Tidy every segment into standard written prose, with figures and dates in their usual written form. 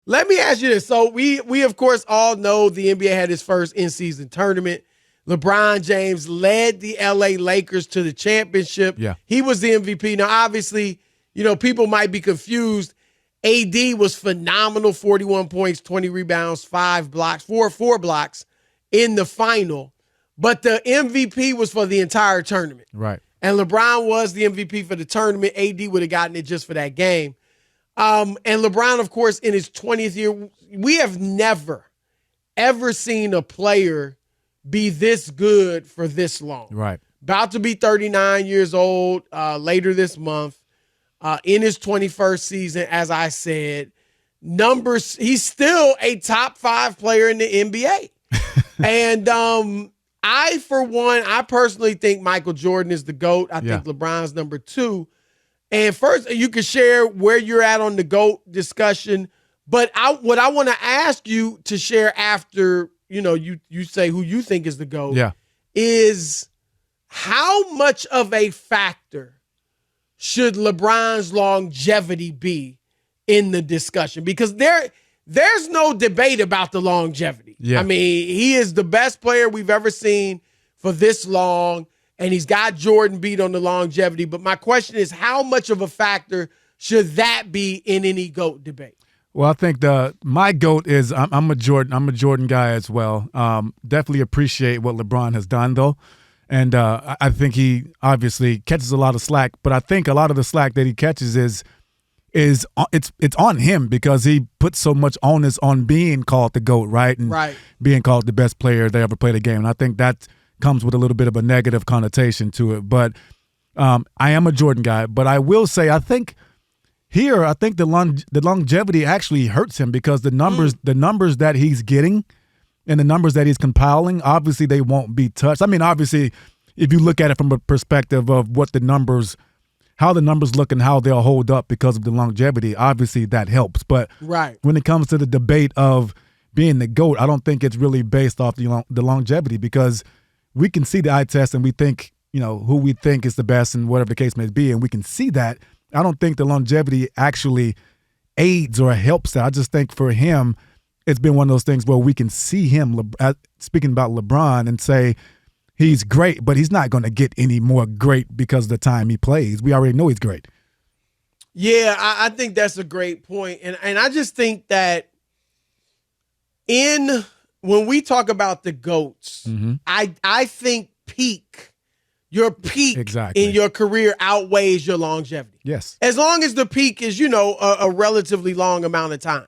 Let me ask you this. So we of course all know the NBA had its first in-season tournament. LeBron James led the LA Lakers to the championship. Yeah. He was the MVP. Now, obviously, people might be confused. AD was phenomenal, 41 points, 20 rebounds, 5 blocks, four blocks in the final. But the MVP was for the entire tournament. Right. And LeBron was the MVP for the tournament. AD would have gotten it just for that game. And LeBron, of course, in his 20th year, we have never, ever seen a player be this good for this long. Right. About to be 39 years old later this month. In his 21st season, as I said. He's still a top 5 player in the NBA. And I personally think Michael Jordan is the GOAT. I think LeBron's number 2. And first, you can share where you're at on the GOAT discussion. But what I want to ask you to share after, you say who you think is the GOAT, is how much of a factor should LeBron's longevity be in the discussion? Because there's no debate about the longevity. Yeah. I mean, he is the best player we've ever seen for this long, and he's got Jordan beat on the longevity. But my question is, how much of a factor should that be in any GOAT debate? Well, I think my GOAT is I'm a Jordan guy as well. Definitely appreciate what LeBron has done, though. And I think he obviously catches a lot of slack, but I think a lot of the slack that he catches is it's on him because he puts so much onus on being called the GOAT, right? And being called the best player that ever played a game. And I think that comes with a little bit of a negative connotation to it. But I am a Jordan guy. But I will say I think the longevity actually hurts him because the numbers that he's getting and the numbers that he's compiling, obviously they won't be touched. I mean, obviously, if you look at it from a perspective of how the numbers look and how they'll hold up because of the longevity, obviously that helps. But when it comes to the debate of being the GOAT, I don't think it's really based off the longevity because we can see the eye test and we think, who we think is the best and whatever the case may be, and we can see that. I don't think the longevity actually aids or helps that. I just think for him, it's been one of those things where we can see him, speaking about LeBron, and say he's great, but he's not going to get any more great because of the time he plays. We already know he's great. Yeah, I think that's a great point. And I just think that when we talk about the GOATs, I think your peak in your career outweighs your longevity. Yes. As long as the peak is, a relatively long amount of time.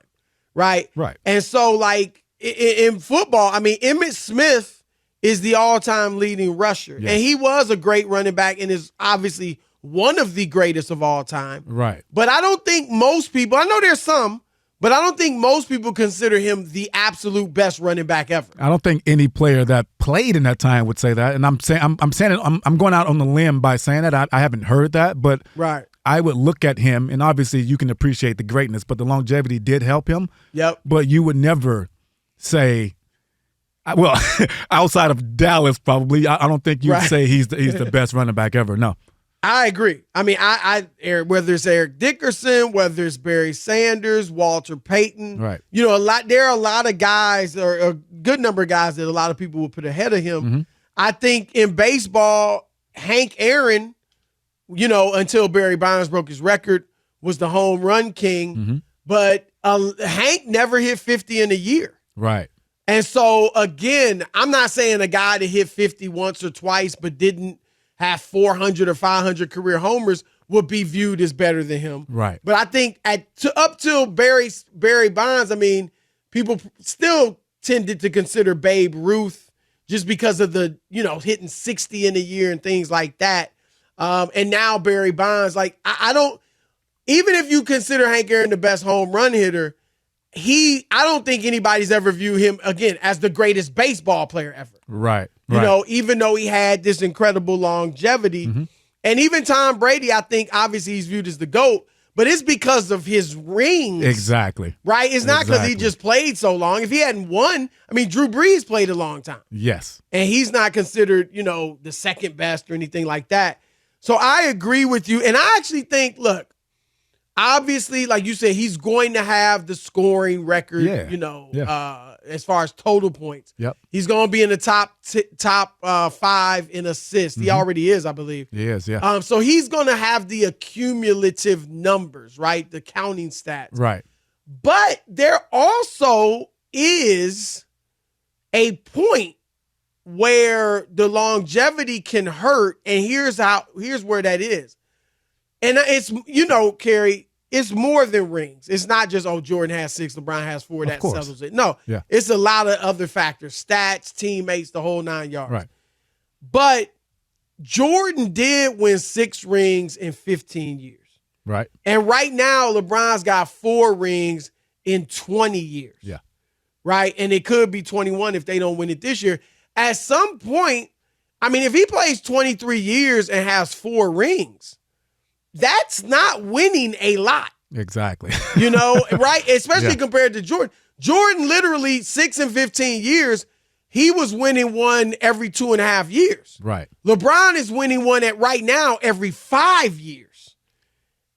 Right? Right. And so, like, in football, I mean, Emmitt Smith is the all-time leading rusher. Yes. And he was a great running back and is obviously one of the greatest of all time. Right. But I don't think most people, I know there's some, but I don't think most people consider him the absolute best running back ever. I don't think any player that played in that time would say that. And I'm going out on the limb by saying that. I haven't heard that, but I would look at him, and obviously you can appreciate the greatness, but the longevity did help him. Yep. But you would never say, well, outside of Dallas, probably, I don't think you'd say he's the best running back ever. No. I agree. I mean, whether it's Eric Dickerson, whether it's Barry Sanders, Walter Payton, there are a lot of guys, or a good number of guys that a lot of people would put ahead of him. Mm-hmm. I think in baseball, Hank Aaron, until Barry Bonds broke his record, was the home run king. Mm-hmm. But Hank never hit 50 in a year. Right. And so, again, I'm not saying a guy that hit 50 once or twice but didn't have 400 or 500 career homers would be viewed as better than him. Right. But I think up till Barry Bonds, I mean, people still tended to consider Babe Ruth just because of the, hitting 60 in a year and things like that. And now Barry Bonds, like, I don't, even if you consider Hank Aaron the best home run hitter, I don't think anybody's ever viewed him, again, as the greatest baseball player ever. Right. Even though he had this incredible longevity. Mm-hmm. And even Tom Brady, I think, obviously he's viewed as the GOAT, but it's because of his rings. Exactly. Right? It's not because he just played so long. If he hadn't won, I mean, Drew Brees played a long time. Yes. And he's not considered, the second best or anything like that. So I agree with you. And I actually think, look, obviously, like you said, he's going to have the scoring record, as far as total points. Yep. He's going to be in the top 5 in assists. He already is, I believe. He is, yeah. So he's going to have the accumulative numbers, right? The counting stats. Right. But there also is a point where the longevity can hurt, and here's where that is. And it's, Kerry, it's more than rings. It's not just, Jordan has 6, LeBron has 4, that settles it. No, It's a lot of other factors, stats, teammates, the whole 9 yards. Right. But Jordan did win 6 rings in 15 years. Right. And right now, LeBron's got 4 rings in 20 years. Yeah. Right? And it could be 21 if they don't win it this year. At some point, I mean, if he plays 23 years and has 4 rings, that's not winning a lot. Exactly. Right? Especially compared to Jordan. Jordan, literally 6 and 15 years, he was winning one every 2.5 years. Right. LeBron is winning one right now every 5 years.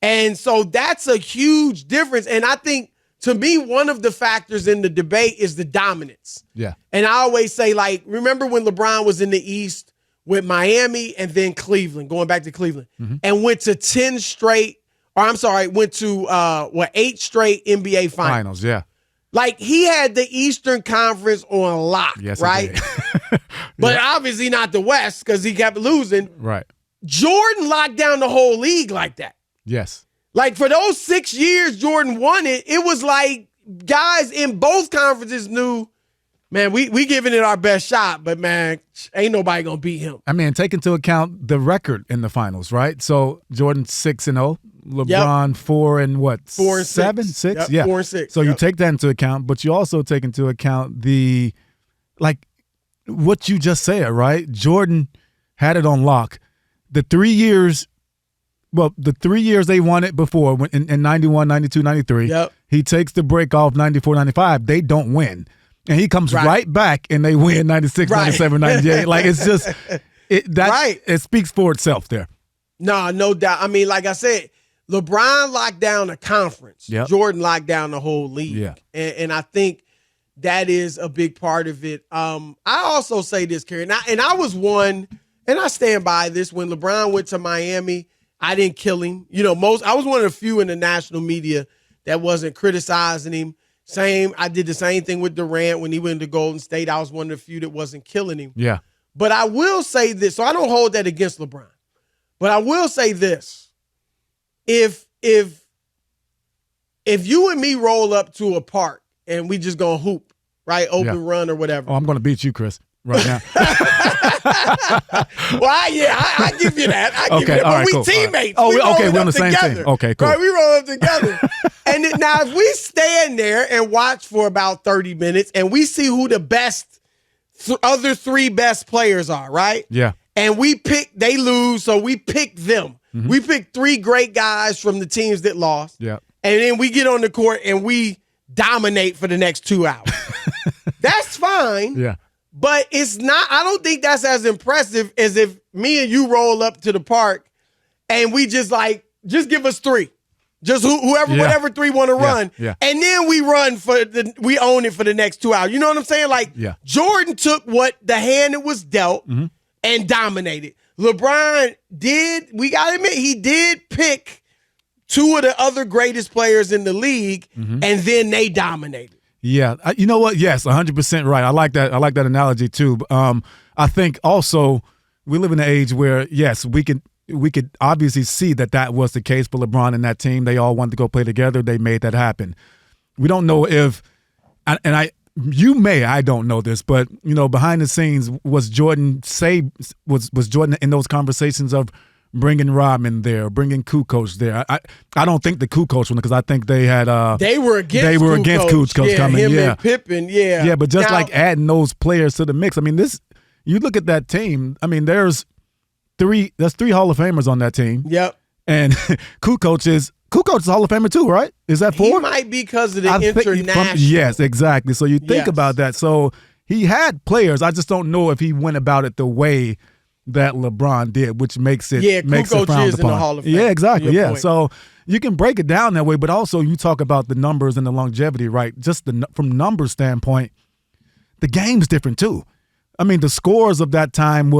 And so that's a huge difference. And I think, to me, one of the factors in the debate is the dominance. Yeah. And I always say, remember when LeBron was in the East with Miami and then Cleveland, going back to Cleveland, and went to 8 straight NBA finals. Yeah. He had the Eastern Conference on lock, right? But obviously not the West because he kept losing. Right. Jordan locked down the whole league like that. Yes. For those 6 years Jordan won it, it was like guys in both conferences knew, man, we giving it our best shot, but, man, ain't nobody going to beat him. I mean, take into account the record in the finals, right? So Jordan 6-0, LeBron 4 and what? 4 and 7? 6? Yep, Yeah. 4 and 6. So you take that into account, but you also take into account what you just said, right? Jordan had it on lock. The 3 years they won it before in 91, 92, 93. Yep. He takes the break off 94, 95. They don't win. And he comes right back and they win 96, 97, 98. It's just it speaks for itself there. No doubt. I mean, like I said, LeBron locked down a conference. Yep. Jordan locked down the whole league. Yeah. And I think that is a big part of it. I also say this, Kerry, and I was one, and I stand by this, when LeBron went to Miami, I didn't kill him. I was one of the few in the national media that wasn't criticizing him. I did the same thing with Durant when he went to Golden State. I was one of the few that wasn't killing him. Yeah. But I will say this, so I don't hold that against LeBron. But I will say this. If you and me roll up to a park and we just gonna hoop, right? Open run or whatever. Oh, I'm gonna beat you, Chris, right now. Well, I give you that. I give you that. But right, we cool. teammates. Right. We're on the same together. team. Okay, cool. Right, we roll up together. And now if we stand there and watch for about 30 minutes and we see who the best other 3 best players are, right? Yeah. And they lose, so we pick them. Mm-hmm. We pick 3 great guys from the teams that lost. Yeah. And then we get on the court and we dominate for the next 2 hours. That's fine. Yeah. But it's not, I don't think that's as impressive as if me and you roll up to the park and we just give us 3. Just whatever 3 want to run. Yeah. And then we we own it for the next 2 hours. You know what I'm saying? Jordan took the hand that was dealt and dominated. LeBron we got to admit, he did pick 2 of the other greatest players in the league, and then they dominated. Yeah, you know what? Yes, 100% right. I like that. I like that analogy too. I think also we live in an age where yes, we could obviously see that was the case for LeBron and that team. They all wanted to go play together. They made that happen. We don't know if, I don't know this, but behind the scenes, was Jordan in those conversations of bringing Rodman there, bringing Kukoc there? I don't think the Kukoc one, because I think they had they were against Kukoc coming. Him and Pippen, yeah. But just adding those players to the mix. I mean, you look at that team. I mean, there's 3 Hall of Famers on that team. Yep. And Kukoc is Hall of Famer too, right? Is that 4? He might be because of the international. Yes, exactly. So you think about that. So he had players. I just don't know if he went about it the way that LeBron did, which makes it Kukoc frowned is in upon. the Hall of Fame. Yeah, exactly. Yeah. Point. So you can break it down that way, but also you talk about the numbers and the longevity, right? Just from numbers standpoint, the game's different too. I mean, the scores of that time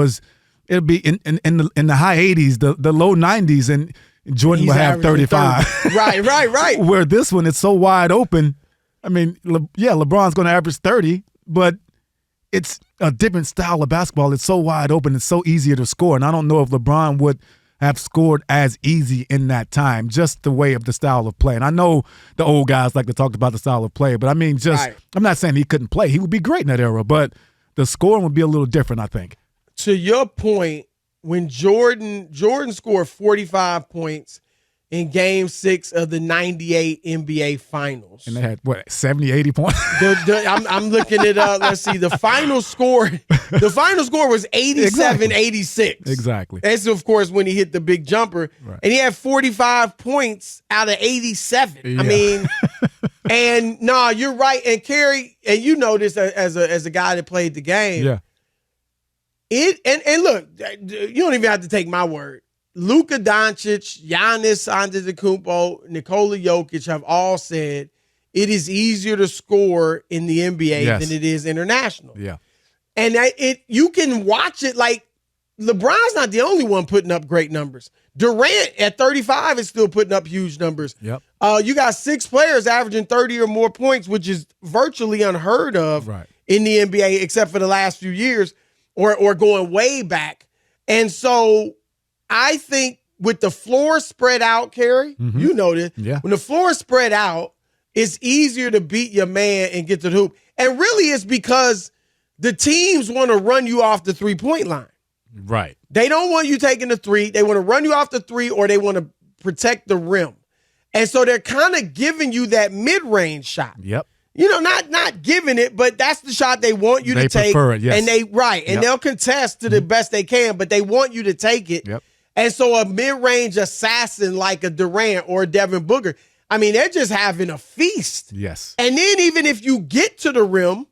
it'd be in the high 80s, the low 90s, and Jordan would have 35. 30. Right. Where this one, it's so wide open. I mean, LeBron's going to average 30, but it's a different style of basketball. It's so wide open. It's so easier to score. And I don't know if LeBron would have scored as easy in that time, just the way of the style of play. And I know the old guys like to talk about the style of play, but I mean, I'm not saying he couldn't play. He would be great in that era, but the scoring would be a little different, I think. To your point, when Jordan scored 45 points in Game 6 of the 98 NBA Finals. And they had, 70, 80 points? I'm looking it up. Let's see. The final score was 87-86. Exactly. That's, of course, when he hit the big jumper. Right. And he had 45 points out of 87. Yeah. I mean, and no, you're right. And Kerry, and you know this as a guy that played the game. Yeah. And look, you don't even have to take my word. Luka Doncic, Giannis Antetokounmpo, Nikola Jokic have all said it is easier to score in the NBA than it is international. Yeah. And you can watch it like LeBron's not the only one putting up great numbers. Durant at 35 is still putting up huge numbers. Yep. You got 6 players averaging 30 or more points, which is virtually unheard of in the NBA, except for the last few years or going way back. And so I think with the floor spread out, Kerry, you know this. Yeah. When the floor is spread out, it's easier to beat your man and get to the hoop. And really it's because the teams want to run you off the three-point line. Right. They don't want you taking the three. They want to run you off the three or they want to protect the rim. And so they're kind of giving you that mid-range shot. Yep. You know, not giving it, but that's the shot they want you to take. They prefer it, yes. And they'll contest to the best they can, but they want you to take it. Yep. And so a mid-range assassin like a Durant or a Devin Booker, I mean, they're just having a feast. Yes. And then even if you get to the rim,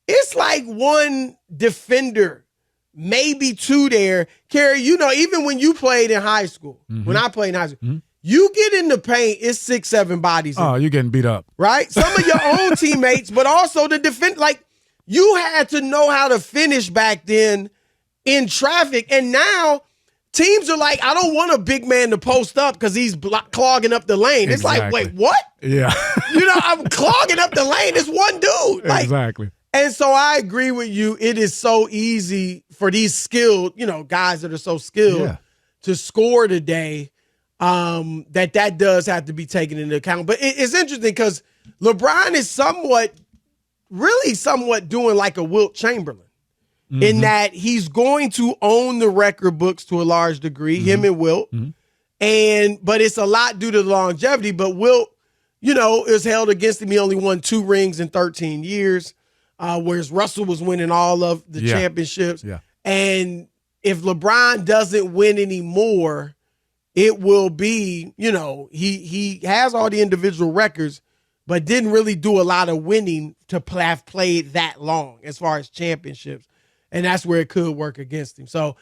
it's like one defender, maybe 2 there. Kerry, you know, even when you played in high school, when I played in high school, you get in the paint, it's 6, 7 bodies. Oh, you're getting beat up. Right? Some of your own teammates, but also the defense. Like, you had to know how to finish back then in traffic. And now teams are like, I don't want a big man to post up because he's clogging up the lane. It's like, wait, what? Yeah. You know, I'm clogging up the lane. It's one dude. Like, exactly. And so I agree with you. It is so easy for these skilled, you know, guys that are so skilled to score today. That does have to be taken into account. But it's interesting because LeBron is somewhat doing like a Wilt Chamberlain in that he's going to own the record books to a large degree, him and Wilt. But it's a lot due to the longevity. But Wilt, you know, is held against him. He only won 2 rings in 13 years, whereas Russell was winning all of the championships. Yeah. And if LeBron doesn't win anymore, it will be, you know, he has all the individual records, but didn't really do a lot of winning to have played that long as far as championships. And that's where it could work against him. So